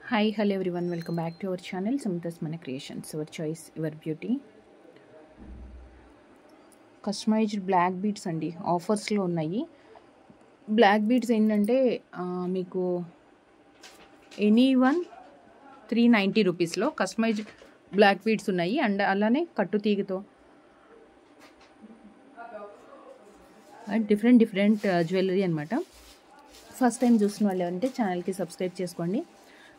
Hi, hello everyone. Welcome back to our channel Samita's Mana Creations. Our choice, your beauty. Customised black beads అండి ఆఫర్స్లో ఉన్నాయి. Black beads ఏంటంటే మీకు any one 390 రూపీస్లో customized black beads ఉన్నాయి. And అలానే కట్టు తీగతో అండ్ డిఫరెంట్ జ్యువెలరీ అనమాట. ఫస్ట్ టైం చూసిన వాళ్ళు అంటే ఛానల్కి సబ్స్క్రైబ్ చేసుకోండి.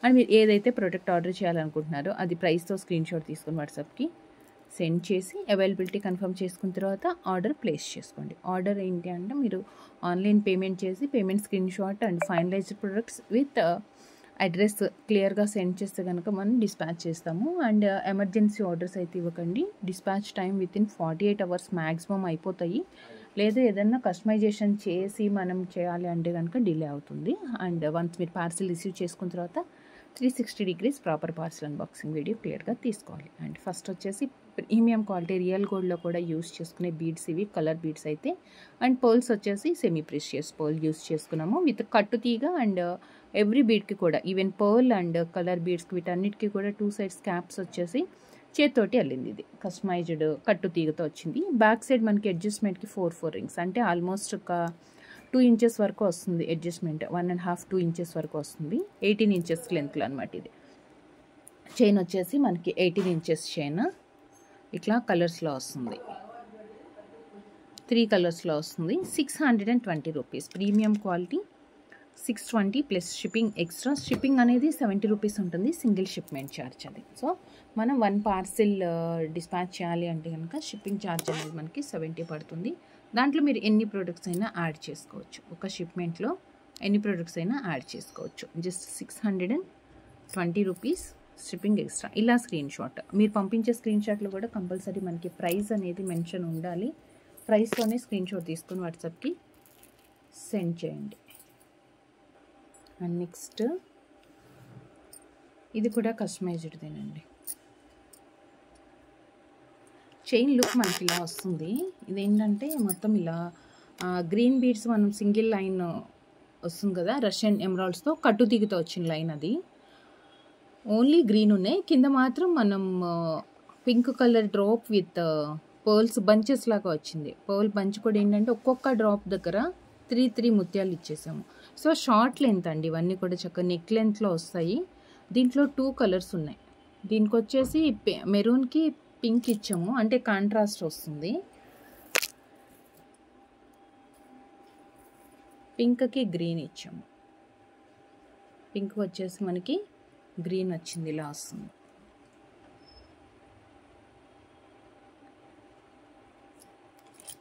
అండ్ మీరు ఏదైతే ప్రోడక్ట్ ఆర్డర్ చేయాలనుకుంటున్నారో అది ప్రైస్తో స్క్రీన్ షాట్ తీసుకొని వాట్సాప్కి సెండ్ చేసి అవైలబిలిటీ కన్ఫర్మ్ చేసుకున్న తర్వాత ఆర్డర్ ప్లేస్ చేసుకోండి. ఆర్డర్ ఏంటి అంటే మీరు ఆన్లైన్ పేమెంట్ చేసి payment screenshot and finalised products with address క్లియర్గా సెండ్ చేస్తే కనుక మనం డిస్పాచ్ చేస్తాము. అండ్ ఎమర్జెన్సీ ఆర్డర్స్ అయితే ఇవ్వకండి. Dispatch time within 48 hours maximum అయిపోతాయి. లేదా ఏదన్నా కస్టమైజేషన్ చేసి మనం చేయాలి అంటే కనుక డిలే అవుతుంది. అండ్ వన్స్ మీరు పార్సిల్ రిసీవ్ చేసుకున్న తర్వాత 360 degrees proper parcel unboxing video క్లియర్గా తీసుకోవాలి. అండ్ ఫస్ట్ వచ్చేసి ప్రీమియం క్వాలిటీ రియల్ గోల్డ్లో కూడా యూస్ చేసుకునే బీడ్స్ ఇవి కలర్ బీడ్స్ అయితే. అండ్ పర్ల్స్ వచ్చేసి సెమీ ప్రెషియస్ పర్ల్ యూస్ చేసుకున్నాము విత్ కట్టు తీగ. అండ్ ఎవ్రీ బీడ్కి కూడా ఈవెన్ పర్ల్ అండ్ కలర్ బీడ్స్కి వీటన్నిటికీ కూడా 2 sides క్యాప్స్ వచ్చేసి చేతితోటి వెళ్ళింది. ఇది కస్టమైజ్డ్ కట్టు తీగతో వచ్చింది. బ్యాక్ సైడ్ మనకి అడ్జస్ట్మెంట్కి 4 రింగ్స్ అంటే ఆల్మోస్ట్ ఒక 2 inches వరకు వస్తుంది. అడ్జస్ట్మెంట్ 1.5-2 inches వరకు వస్తుంది. 18 inches లెంత్లో అనమాట. ఇది చైన్ వచ్చేసి మనకి 18 inches చైన్ ఇట్లా కలర్స్లో వస్తుంది. 3 కలర్స్లో వస్తుంది. 620 rupees premium quality. 620 plus shipping extra. Shipping అనేది 70 రూపీస్ ఉంటుంది. సింగిల్ షిప్మెంట్ ఛార్జ్ అది. సో మనం 1 parcel డిస్పాచ్ చేయాలి అంటే కనుక షిప్పింగ్ ఛార్జ్ అనేది మనకి 70 పడుతుంది. దాంట్లో మీరు ఎన్ని ప్రొడక్ట్స్ అయినా యాడ్ చేసుకోవచ్చు. ఒక షిప్మెంట్లో ఎన్ని ప్రొడక్ట్స్ అయినా యాడ్ చేసుకోవచ్చు. Just 620 rupees shipping extra. ఇలా స్క్రీన్ షాట్ మీరు పంపించే స్క్రీన్ షాట్లో కూడా కంపల్సరీ మనకి ప్రైస్ అనేది మెన్షన్ ఉండాలి. ప్రైస్తోనే స్క్రీన్ షాట్ తీసుకొని వాట్సాప్కి సెండ్ చేయండి. అండ్ నెక్స్ట్ ఇది కూడా కస్టమైజ్డ్దేనండి. చైన్ లుక్ మనకి ఇలా వస్తుంది. ఇదేంటంటే మొత్తం ఇలా గ్రీన్ బీడ్స్ మనం సింగిల్ లైన్ వస్తుంది కదా రష్యన్ ఎమరాల్డ్స్తో కట్టు తీగతో వచ్చిన లైన్. అది ఓన్లీ గ్రీన్ ఉన్నాయి. కింద మాత్రం మనం pink colour drop with pearls bunches లాగా వచ్చింది. పర్ల్ బంచ్ కూడా ఏంటంటే ఒక్కొక్క డ్రాప్ దగ్గర 3 ముత్యాలు ఇచ్చేసాము. సో షార్ట్ లెంత్ అండి. ఇవన్నీ కూడా చక్కగా నెక్ లెంత్లో వస్తాయి. దీంట్లో 2 కలర్స్ ఉన్నాయి. దీనికి వచ్చేసి మెరూన్కి పింక్ ఇచ్చాము అంటే కాంట్రాస్ట్ వస్తుంది. పింక్కి గ్రీన్ ఇచ్చాము. పింక్ వచ్చేసి మనకి గ్రీన్ వచ్చింది. ఇలా వస్తుంది.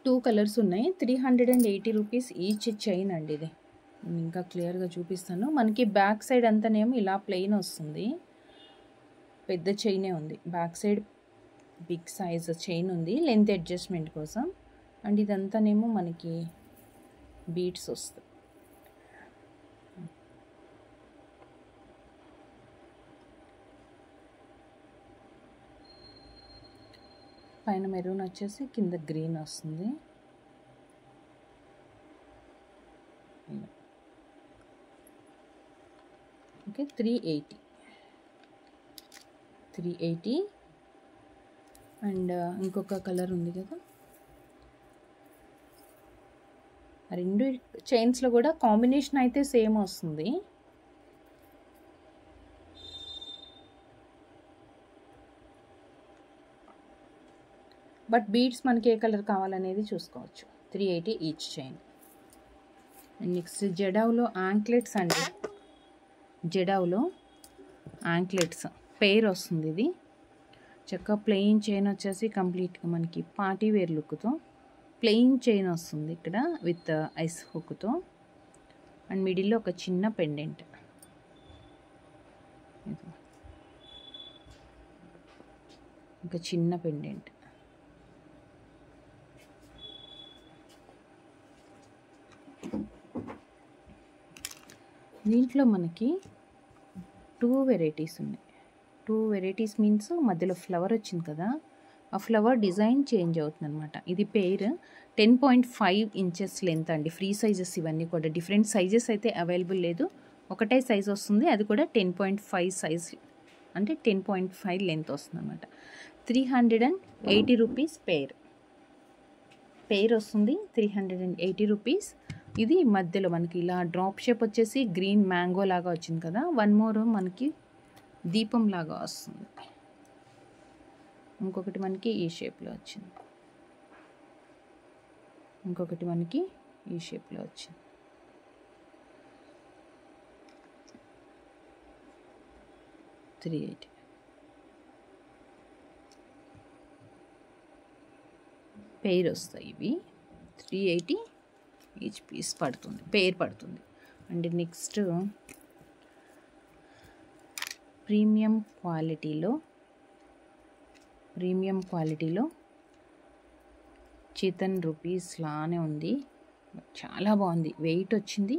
టూ కలర్స్ ఉన్నాయి. 380 రూపీస్ ఈచ్ చైన్ అండి. ఇది ఇంకా క్లియర్గా చూపిస్తాను. మనకి బ్యాక్ సైడ్ అంతానేమో ఇలా ప్లెయిన్ వస్తుంది. పెద్ద చైనే ఉంది. Back side big size chain ఉంది లెంత్ అడ్జస్ట్మెంట్ కోసం. అండ్ ఇదంతానేమో మనకి బీడ్స్ వస్తాయి. పైన మెరూన్ వచ్చేసి కింద గ్రీన్ వస్తుంది. ఓకే 380. అండ్ ఇంకొక కలర్ ఉంది కదా. రెండు చైన్స్లో కూడా కాంబినేషన్ అయితే సేమ్ వస్తుంది. బట్ బీడ్స్ మనకి ఏ కలర్ కావాలనేది చూసుకోవచ్చు. 380 ఈచ్ చైన్. అండ్ నెక్స్ట్ జడావ్లో యాంక్లెట్స్ అండి. జడావ్లో యాంక్లెట్స్ పెయిర్ వస్తుంది. ఇది చక్కగా ప్లెయిన్ చైన్ వచ్చేసి కంప్లీట్గా మనకి పార్టీ వేర్ లుక్తో ప్లెయిన్ చైన్ వస్తుంది ఇక్కడ విత్ ఐస్ హుక్తో. అండ్ మిడిల్లో ఒక చిన్న పెండెంట్. ఒక చిన్న పెండెంట్. దీంట్లో మనకి 2 వెరైటీస్ ఉన్నాయి. 2 వెరైటీస్ మీన్స్ మధ్యలో ఫ్లవర్ వచ్చింది కదా, ఆ ఫ్లవర్ డిజైన్ చేంజ్ అవుతుంది అనమాట. ఇది పెయిర్ 10.5 inches లెంత్ అండి. ఫ్రీ సైజెస్ ఇవన్నీ కూడా. డిఫరెంట్ సైజెస్ అయితే అవైలబుల్ లేదు. ఒకటే సైజ్ వస్తుంది, అది కూడా 10.5 సైజ్, అంటే 10.5 లెంత్ వస్తుంది అనమాట. 380 రూపీస్ పెయిర్ వస్తుంది, 380 రూపీస్. ఇది మధ్యలో మనకి ఇలా డ్రాప్ షేప్ వచ్చేసి గ్రీన్ మ్యాంగో లాగా వచ్చింది కదా, వన్ మోర్ మనకి దీపం లాగా వస్తుంది, ఇంకొకటి మనకి ఈ షేప్లో వచ్చింది, ఇంకొకటి మనకి ఈ షేప్లో వచ్చింది. $380 పెయిర్ వస్తాయి ఇవి. 380 ఈచ్ పీస్ పడుతుంది, పెయిర్ పడుతుంది. అండ్ నెక్స్ట్ ప్రీమియం క్వాలిటీలో చితన్ రూపీస్ లానే ఉంది, చాలా బాగుంది, వెయిట్ వచ్చింది.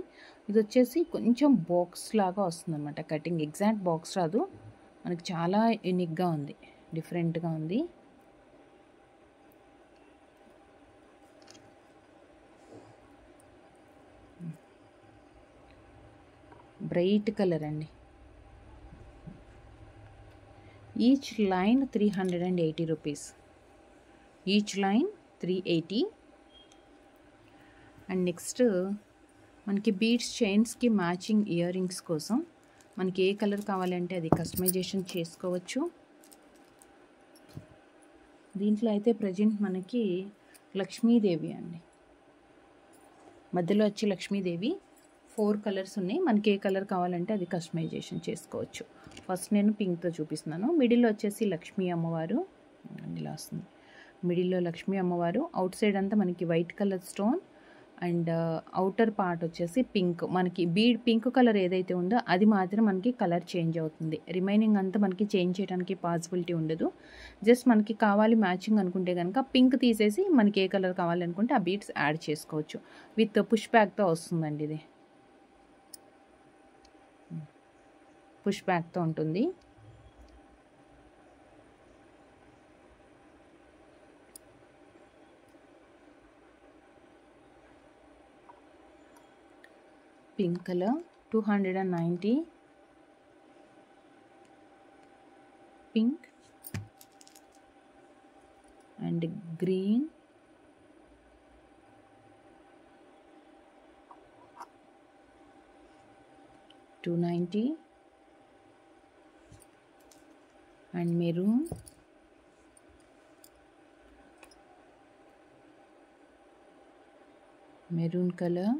ఇది వచ్చేసి కొంచెం బాక్స్ లాగా వస్తుంది అనమాట, కటింగ్ ఎగ్జాక్ట్ బాక్స్ రాదు మనకి, చాలా యూనిక్గా ఉంది, డిఫరెంట్గా ఉంది. బ్రైట్ కలర్ అండి. Each line 380 rupees, each line 380. And next మనకి బీడ్స్ చైన్స్కి మ్యాచింగ్ ఇయర్ రింగ్స్ కోసం మనకి ఏ కలర్ కావాలంటే అది కస్టమైజేషన్ చేసుకోవచ్చు. దీంట్లో అయితే ప్రజెంట్ మనకి లక్ష్మీదేవి అండి, మధ్యలో వచ్చి లక్ష్మీదేవి 4 కలర్స్ ఉన్నాయి, మనకి ఏ కలర్ కావాలంటే అది కస్టమైజేషన్ చేసుకోవచ్చు. ఫస్ట్ నేను పింక్తో చూపిస్తున్నాను. మిడిల్లో వచ్చేసి లక్ష్మీ అమ్మవారు ఇలా వస్తుంది, మిడిల్లో లక్ష్మీ అమ్మవారు, అవుట్ సైడ్ అంతా మనకి white colour stone and outer part వచ్చేసి పింక్. మనకి బీడ్ పింక్ కలర్ ఏదైతే ఉందో అది మాత్రం మనకి కలర్ చేంజ్ అవుతుంది, రిమైనింగ్ అంతా మనకి చేంజ్ చేయడానికి పాసిబిలిటీ ఉండదు. జస్ట్ మనకి కావాలి మ్యాచింగ్ అనుకుంటే కనుక పింక్ తీసేసి మనకి ఏ కలర్ కావాలనుకుంటే ఆ బీడ్స్ యాడ్ చేసుకోవచ్చు. విత్ పుష్ బ్యాక్తో వస్తుందండి, ఇది పుష్ బ్యాక్తో ఉంటుంది. Pink colour 290, pink and green, $290 and maroon color,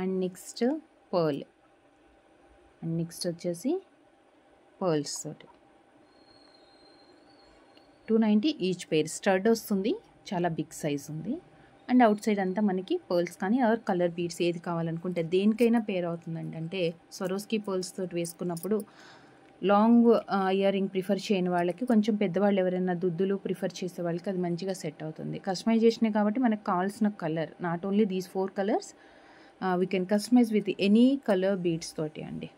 and next pearl, and next వచ్చేసి పర్ల్స్ తోటి 290 ఈచ్ పెయిర్. స్టడ్ వస్తుంది, చాలా బిగ్ సైజ్ ఉంది. అండ్ అవుట్ సైడ్ అంతా మనకి పర్ల్స్ కానీ ఆర్ కలర్ బీడ్స్ ఏది కావాలనుకుంటే దేనికైనా పేర్ అవుతుందండి. అంటే స్వరోస్కి పర్ల్స్ తోటి వేసుకున్నప్పుడు లాంగ్ ఇయర్ రింగ్ ప్రిఫర్ చేయని వాళ్ళకి, కొంచెం పెద్దవాళ్ళు ఎవరైనా దుద్దులు ప్రిఫర్ చేసే వాళ్ళకి అది మంచిగా సెట్ అవుతుంది. కస్టమైజేషనే కాబట్టి మనకు కావాల్సిన colour not only these 4 colours, we can customise with any colour beads తోటి అండి.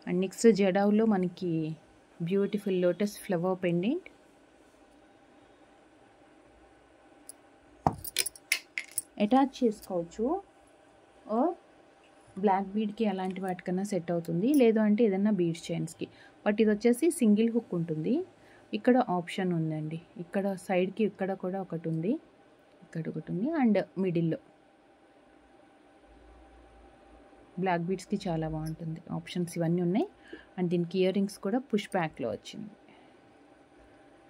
అండ్ నెక్స్ట్ జడావులో మనకి beautiful lotus flower pendant, attach చేసుకోవచ్చు, ఆర్ బ్లాక్ బీడ్కి అలాంటి వాటికన్నా సెట్ అవుతుంది, లేదు అంటే ఏదైనా బీడ్స్ చైన్స్కి. బట్ ఇది వచ్చేసి సింగిల్ హుక్ ఉంటుంది. ఇక్కడ ఆప్షన్ ఉందండి, ఇక్కడ సైడ్కి ఇక్కడ కూడా ఒకటి ఉంది, ఇక్కడ ఒకటి ఉంది, అండ్ మిడిల్లో బ్లాక్ బీడ్స్కి చాలా బాగుంటుంది. ఆప్షన్స్ ఇవన్నీ ఉన్నాయి. అండ్ దీనికి ఇయర్ రింగ్స్ కూడా పుష్ బ్యాక్లో వచ్చింది,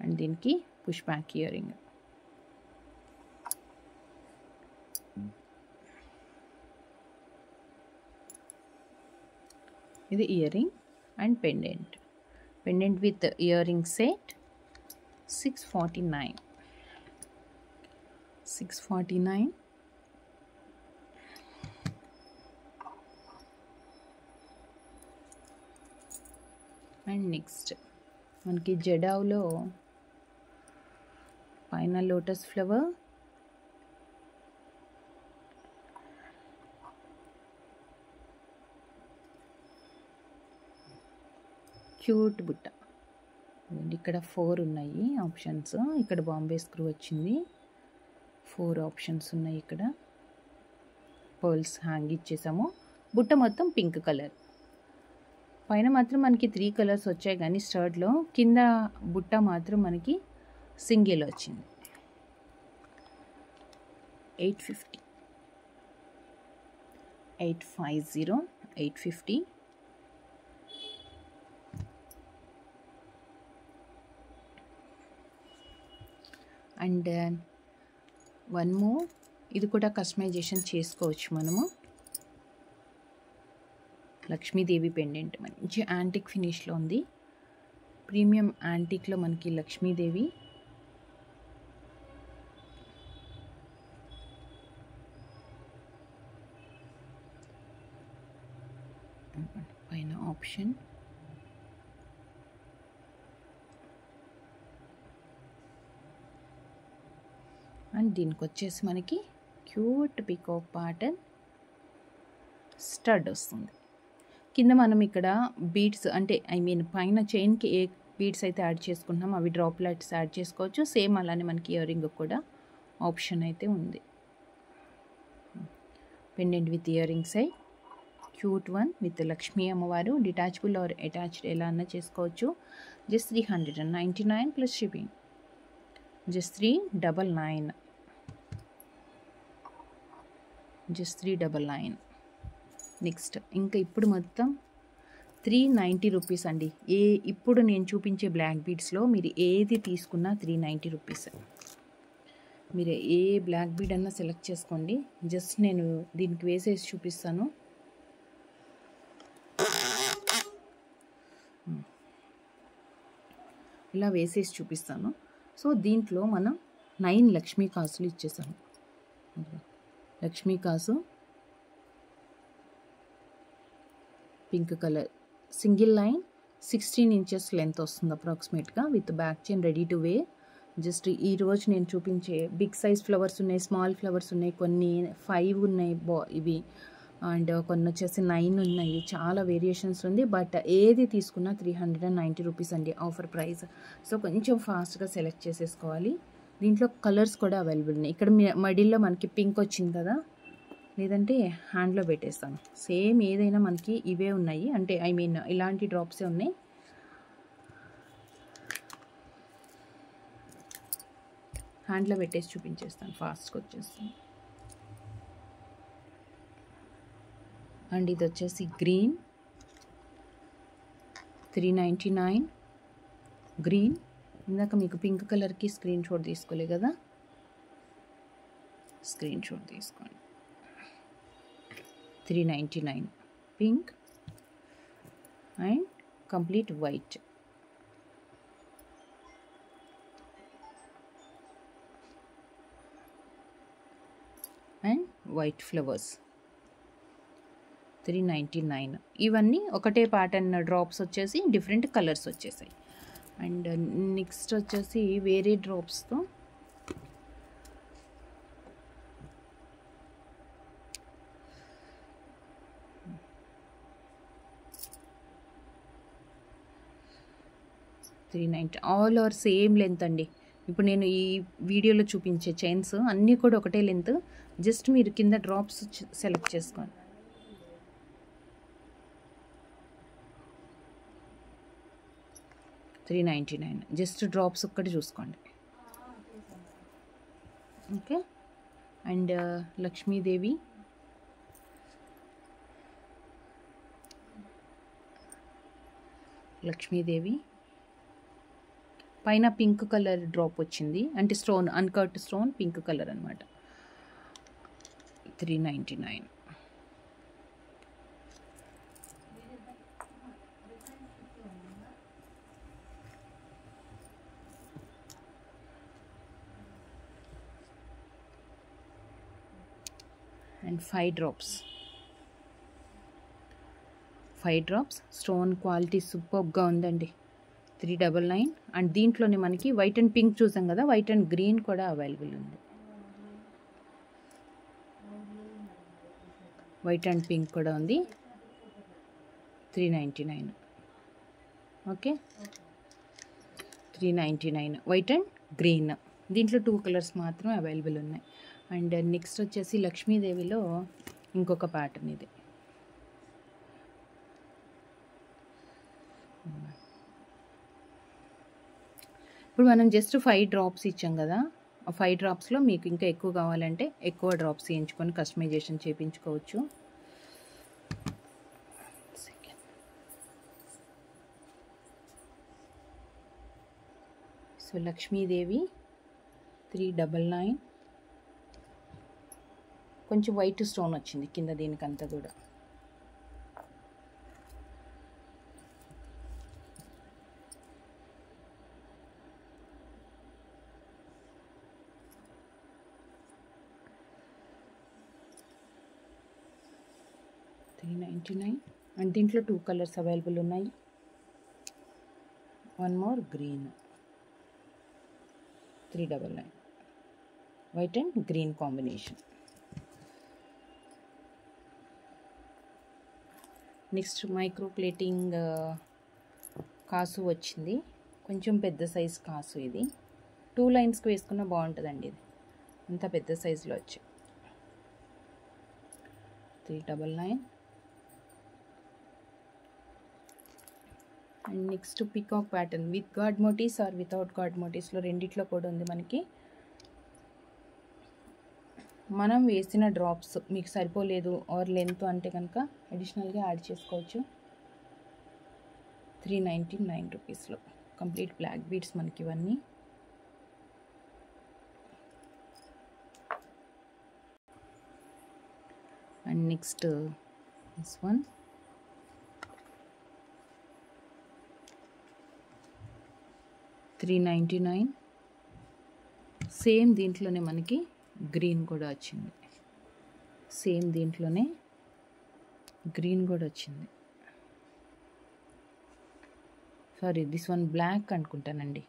అండ్ దీనికి పుష్ బ్యాక్ ఇయర్ రింగ్. ఇది ear ring and pendant with ear ring set $649. And next మనకి జడావులో పైన లోటస్ ఫ్లవర్, క్యూట్ బుట్ట. ఇక్కడ 4 ఉన్నాయి ఆప్షన్స్. ఇక్కడ బాంబే స్క్రూ వచ్చింది, 4 ఆప్షన్స్ ఉన్నాయి ఇక్కడ. పర్ల్స్ హ్యాంగ్ ఇచ్చేసాము. బుట్ట మొత్తం పింక్ కలర్. పైన మాత్రం మనకి 3 కలర్స్ వచ్చాయి కానీ స్టర్ట్లో, కింద బుట్ట మాత్రం మనకి సింగిల్ వచ్చింది. 850, 850, 850. అండ్ వన్ మోర్, ఇది కూడా కస్టమైజేషన్ చేసుకోవచ్చు మనము. లక్ష్మీదేవి పెండెంట్ మంచి యాంటిక్ ఫినిష్లో ఉంది. ప్రీమియం యాంటిక్లో మనకి లక్ష్మీదేవి. పైన ఆప్షన్. అండ్ దీనికి వచ్చేసి మనకి క్యూట్ పికాక్ ప్యాటర్న్ స్టడ్ వస్తుంది. కింద మనం ఇక్కడ బీడ్స్ అంటే పైన చైన్కి ఏ బీడ్స్ అయితే యాడ్ చేసుకుంటున్నాం అవి డ్రాప్లెట్స్ యాడ్ చేసుకోవచ్చు. సేమ్ అలానే మనకి ఇయర్ రింగ్ కూడా ఆప్షన్ అయితే ఉంది. పెండెంట్ విత్ ఇయర్ రింగ్స్ అయి క్యూట్ వన్ విత్ లక్ష్మీ అమ్మవారు. డిటాచబుల్ ఆర్ అటాచ్డ్ ఎలా అన్నా చేసుకోవచ్చు. Just 399 plus shipping. Just 399. Just 399. Next ఇంకా ఇప్పుడు మొత్తం 390 రూపీస్ అండి. ఇప్పుడు నేను చూపించే బ్లాక్ బీడ్స్లో మీరు ఏది తీసుకున్నా 390 రూపీస్. మీరు ఏ బ్లాక్ బీడ్ అన్నా సెలెక్ట్ చేసుకోండి. జస్ట్ నేను దీనికి వేసేసి చూపిస్తాను. ఇలా వేసేసి చూపిస్తాను. సో దీంట్లో మనం 9 లక్ష్మీ కాసులు ఇచ్చేసాము. లక్ష్మీ కాసు pink colour, single line, 16 inches length వస్తుంది అప్రాక్సిమేట్గా, with back chain ready to wear. Just ఈరోజు నేను చూపించే బిగ్ సైజ్ ఫ్లవర్స్ ఉన్నాయి, స్మాల్ ఫ్లవర్స్ ఉన్నాయి, కొన్ని 5 ఉన్నాయి ఇవి, అండ్ కొన్ని వచ్చేసి 9 ఉన్నాయి. చాలా వేరియేషన్స్ ఉంది. బట్ ఏది తీసుకున్నా 390 రూపీస్ అండి ఆఫర్ ప్రైస్. సో కొంచెం ఫాస్ట్గా సెలెక్ట్ చేసేసుకోవాలి. దీంట్లో కలర్స్ కూడా అవైలబుల్ ఉన్నాయి. ఇక్కడ మడిల్లో మనకి పింక్ వచ్చింది కదా, లేదంటే హ్యాండ్లో పెట్టేస్తాను. సేమ్ ఏదైనా మనకి ఇవే ఉన్నాయి, అంటే ఇలాంటి డ్రాప్సే ఉన్నాయి. హ్యాండ్లో పెట్టేసి చూపించేస్తాను, ఫాస్ట్గా వచ్చేస్తాను. అండ్ ఇది వచ్చేసి గ్రీన్ 399 గ్రీన్. ఇందాక మీకు పింక్ కలర్కి స్క్రీన్ షాట్ తీసుకోలే కదా, స్క్రీన్ షాట్ తీసుకోండి. 399 pink and complete white. And white flowers 399. ఇవన్నీ ఒకటే ప్యాటర్న్ డ్రాప్స్ వచ్చేసి డిఫరెంట్ కలర్స్ వచ్చేసాయి. అండ్ నెక్స్ట్ వచ్చేసి వేరే డ్రాప్స్తో $390 ఆల్ ఆర్ సేమ్ లెంత్ అండి. ఇప్పుడు నేను ఈ వీడియోలో చూపించే చైన్స్ అన్నీ కూడా ఒకటే లెంత్. జస్ట్ మీరు కింద డ్రాప్స్ సెలెక్ట్ చేసుకోండి. $399 జస్ట్ డ్రాప్స్ ఒక్కటి చూసుకోండి. ఓకే. అండ్ లక్ష్మీదేవి పైన పింక్ కలర్ డ్రాప్ వచ్చింది, అంటే stone, uncut stone pink colour అనమాట. 399. అండ్ 5 డ్రాప్స్ స్టోన్ క్వాలిటీ సూపర్గా ఉందండి. 399. అండ్ దీంట్లోనే మనకి వైట్ అండ్ పింక్ చూసాం కదా, వైట్ అండ్ గ్రీన్ కూడా అవైలబుల్ ఉంది. వైట్ అండ్ పింక్ కూడా ఉంది. 399. ఓకే. 399 white and green. దీంట్లో 2 కలర్స్ మాత్రం అవైలబుల్ ఉన్నాయి. అండ్ నెక్స్ట్ వచ్చేసి లక్ష్మీదేవిలో ఇంకొక ప్యాటర్న్ ఇది. ఇప్పుడు మనం జస్ట్ 5 డ్రాప్స్ ఇచ్చాం కదా, ఆ 5 డ్రాప్స్లో మీకు ఇంకా ఎక్కువ కావాలంటే ఎక్కువ డ్రాప్స్ వేయించుకొని కస్టమైజేషన్ చేయించుకోవచ్చు. సో లక్ష్మీదేవి 399, కొంచెం వైట్ స్టోన్ వచ్చింది కింద దీనికంతా కూడా. $399 అండ్ దీంట్లో 2 కలర్స్ అవైలబుల్ ఉన్నాయి. One more green 399, white and green combination. Next micro plating కాసు వచ్చింది, కొంచెం పెద్ద సైజ్ కాసు. ఇది 2 లైన్స్కి వేసుకున్న బాగుంటుందండి. ఇది అంత పెద్ద సైజులో వచ్చి 399. And next peacock pattern with god motifs or without god మోటీస్లో రెండిట్లో కూడా ఉంది మనకి. మనం వేసిన డ్రాప్స్ మీకు సరిపోలేదు ఆర్ లెంత్ అంటే కనుక అడిషనల్గా యాడ్ చేసుకోవచ్చు. 399 రూపీస్లో కంప్లీట్ బ్లాక్ బీడ్స్ మనకి ఇవన్నీ. And next this one $399. Same దీంట్లోనే మనకి గ్రీన్ కూడా వచ్చింది. సేమ్ దీంట్లోనే గ్రీన్ కూడా వచ్చింది. సారీ, దిస్ వన్ బ్లాక్ అనుకుంటానండి,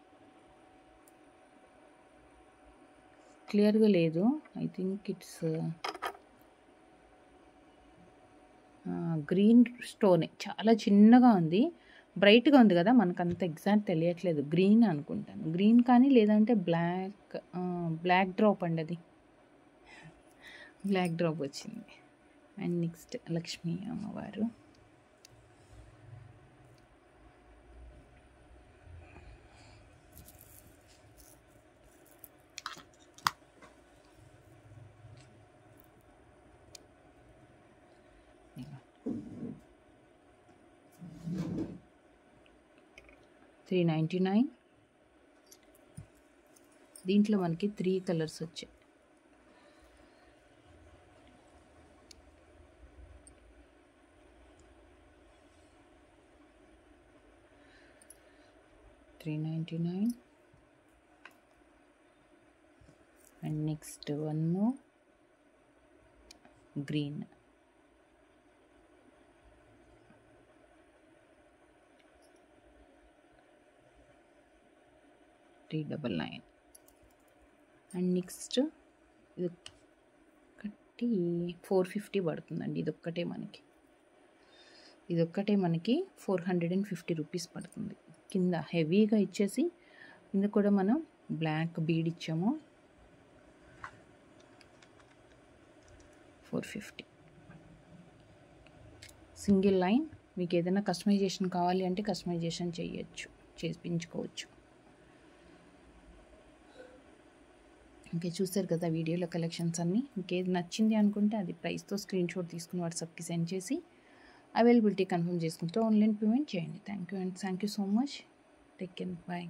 క్లియర్గా లేదు. ఐ థింక్ ఇట్స్ గ్రీన్ స్టోనే, చాలా చిన్నగా ఉంది, బ్రైట్గా ఉంది కదా, మనకు అంత ఎగ్జాక్ట్ తెలియట్లేదు. గ్రీన్ అనుకుంటాను, గ్రీన్ కానీ లేదంటే బ్లాక్ డ్రాప్ అండి, అది బ్లాక్ డ్రాప్ వచ్చింది. అండ్ నెక్స్ట్ లక్ష్మీ అమ్మవారు. $399. దీంట్లో మనకి 3 కలర్స్ వచ్చాయి. $399. And next one more green. $399. And next ఇది ఒకటి 450 పడుతుందండి. ఇదొక్కటే మనకి 450 రూపీస్ పడుతుంది. కింద హెవీగా ఇచ్చేసి కింద కూడా మనం బ్లాక్ బీడ్ ఇచ్చాము. 450 సింగిల్ లైన్. మీకు ఏదైనా కస్టమైజేషన్ కావాలి అంటే కస్టమైజేషన్ చేయించుకోవచ్చు. ఇంకా చూస్తారు కదా వీడియోలో కలెక్షన్స్ అన్నీ. ఇంకేది నచ్చింది అనుకుంటే అది ప్రైస్తో స్క్రీన్ షాట్ తీసుకుని వాట్సాప్కి సెండ్ చేసి అవైలబిలిటీ కన్ఫర్మ్ చేసుకుంటూ ఆన్లైన్ పేమెంట్ చేయండి. Thank you so much. Take care. Bye.